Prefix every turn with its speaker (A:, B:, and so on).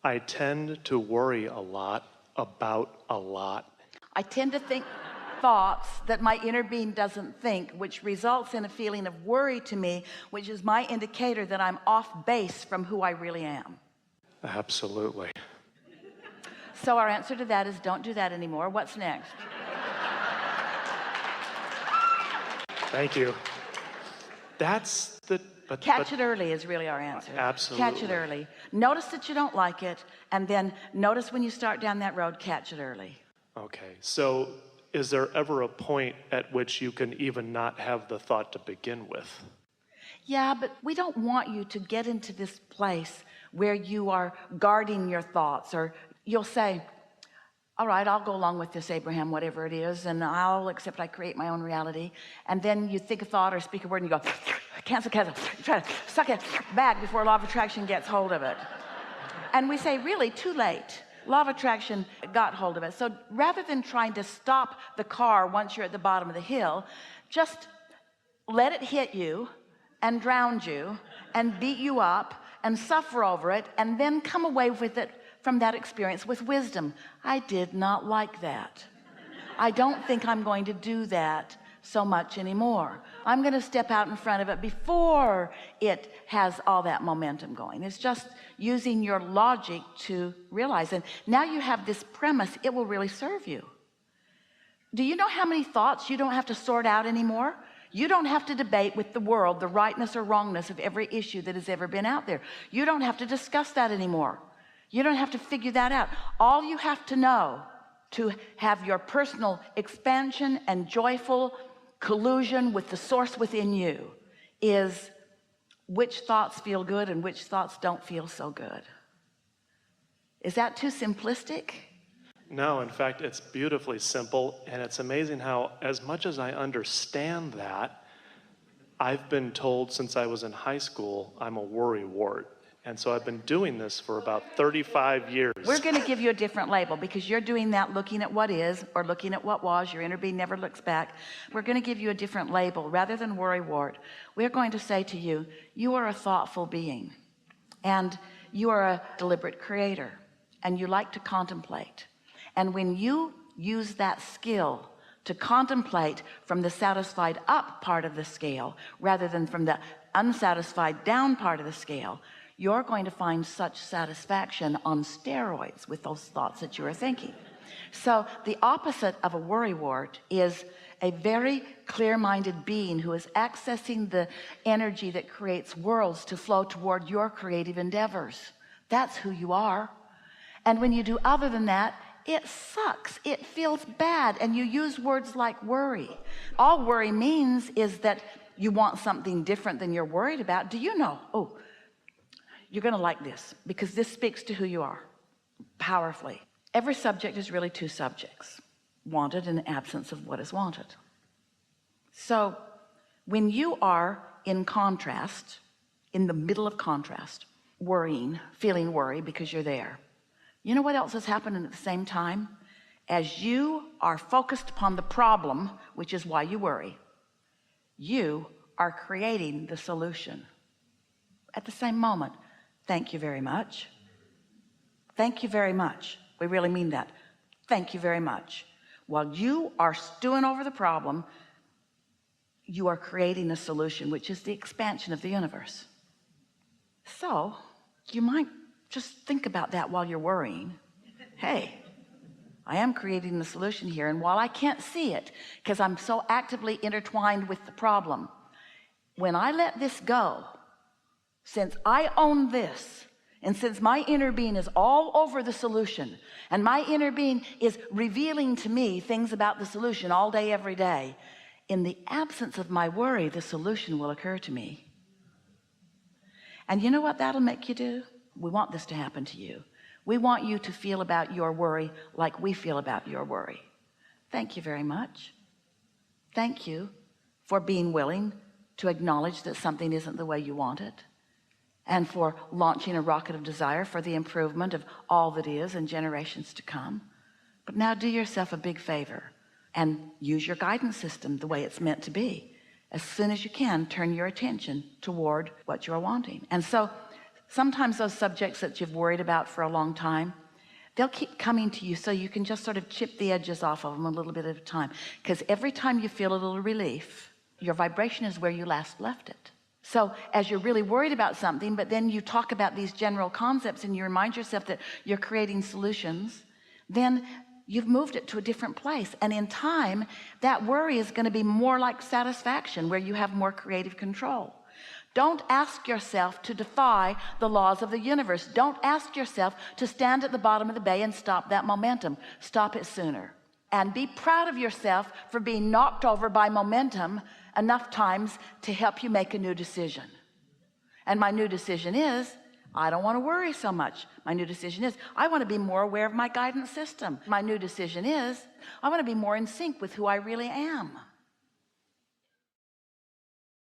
A: I tend to worry a lot about a lot.
B: I tend to think thoughts that my inner being doesn't think, which results in a feeling of worry to me, which is my indicator that I'm off base from who I really am.
A: Absolutely.
B: So our answer to that is don't do that anymore. What's next?
A: Thank you. That's the...
B: Catch it early is really our answer.
A: Absolutely.
B: Catch it early. Notice that you don't like it, and then notice when you start down that road, catch it early.
A: Okay, so is there ever a point at which you can even not have the thought to begin with?
B: Yeah, but we don't want you to get into this place where you are guarding your thoughts, or you'll say, all right, I'll go along with this, Abraham, whatever it is, and I'll accept I create my own reality. And then you think a thought or speak a word and you go, cancel. You try to suck it back before law of attraction gets hold of it. And we say, really, too late. Law of attraction got hold of it. So rather than trying to stop the car once you're at the bottom of the hill, just let it hit you and drown you and beat you up and suffer over it, and then come away with it from that experience with wisdom. I did not like that. I don't think I'm going to do that so much anymore. I'm going to step out in front of it before it has all that momentum going. It's just using your logic to realize. And now you have this premise, it will really serve you. Do you know how many thoughts you don't have to sort out anymore? You don't have to debate with the world the rightness or wrongness of every issue that has ever been out there. You don't have to discuss that anymore. You don't have to figure that out. All you have to know to have your personal expansion and joyful collusion with the source within you is which thoughts feel good and which thoughts don't feel so good. Is that too simplistic?
A: No, in fact, it's beautifully simple, and it's amazing how, as much as I understand that, I've been told since I was in high school, I'm a worrywart. And so I've been doing this for about 35 years.
B: We're going to give you a different label because you're doing that looking at what is or looking at what was. Your inner being never looks back. We're going to give you a different label. Rather than worrywart, we're going to say to you, you are a thoughtful being, and you are a deliberate creator, and you like to contemplate. And when you use that skill to contemplate from the satisfied up part of the scale rather than from the unsatisfied down part of the scale, you're going to find such satisfaction on steroids with those thoughts that you are thinking. So the opposite of a worrywart is a very clear-minded being who is accessing the energy that creates worlds to flow toward your creative endeavors. That's who you are. And when you do other than that, it sucks, it feels bad, and you use words like worry. All worry means is that you want something different than you're worried about. Do you know? Oh, you're going to like this because this speaks to who you are powerfully. Every subject is really two subjects, wanted and absence of what is wanted. So when you are in contrast, in the middle of contrast, worrying, feeling worry because you're there, you know what else is happening at the same time? As you are focused upon the problem, which is why you worry, you are creating the solution at the same moment. Thank you very much. Thank you very much. We really mean that. Thank you very much. While you are stewing over the problem, you are creating a solution, which is the expansion of the universe. So you might just think about that while you're worrying. Hey, I am creating the solution here, and while I can't see it because I'm so actively intertwined with the problem, when I let this go, since I own this, and since my inner being is all over the solution, and my inner being is revealing to me things about the solution all day, every day, in the absence of my worry, the solution will occur to me. And you know what that'll make you do? We want this to happen to you. We want you to feel about your worry like we feel about your worry. Thank you very much. Thank you for being willing to acknowledge that something isn't the way you want it, and for launching a rocket of desire for the improvement of all that is and generations to come. But now do yourself a big favor and use your guidance system the way it's meant to be. As soon as you can, turn your attention toward what you're wanting. And so sometimes those subjects that you've worried about for a long time, they'll keep coming to you, so you can just sort of chip the edges off of them a little bit at a time. Because every time you feel a little relief, your vibration is where you last left it. So as you're really worried about something, but then you talk about these general concepts and you remind yourself that you're creating solutions, then you've moved it to a different place. And in time, that worry is going to be more like satisfaction, where you have more creative control. Don't ask yourself to defy the laws of the universe. Don't ask yourself to stand at the bottom of the bay and stop that momentum. Stop it sooner. And be proud of yourself for being knocked over by momentum enough times to help you make a new decision. And my new decision is, I don't want to worry so much. My new decision is, I want to be more aware of my guidance system. My new decision is, I want to be more in sync with who I really am.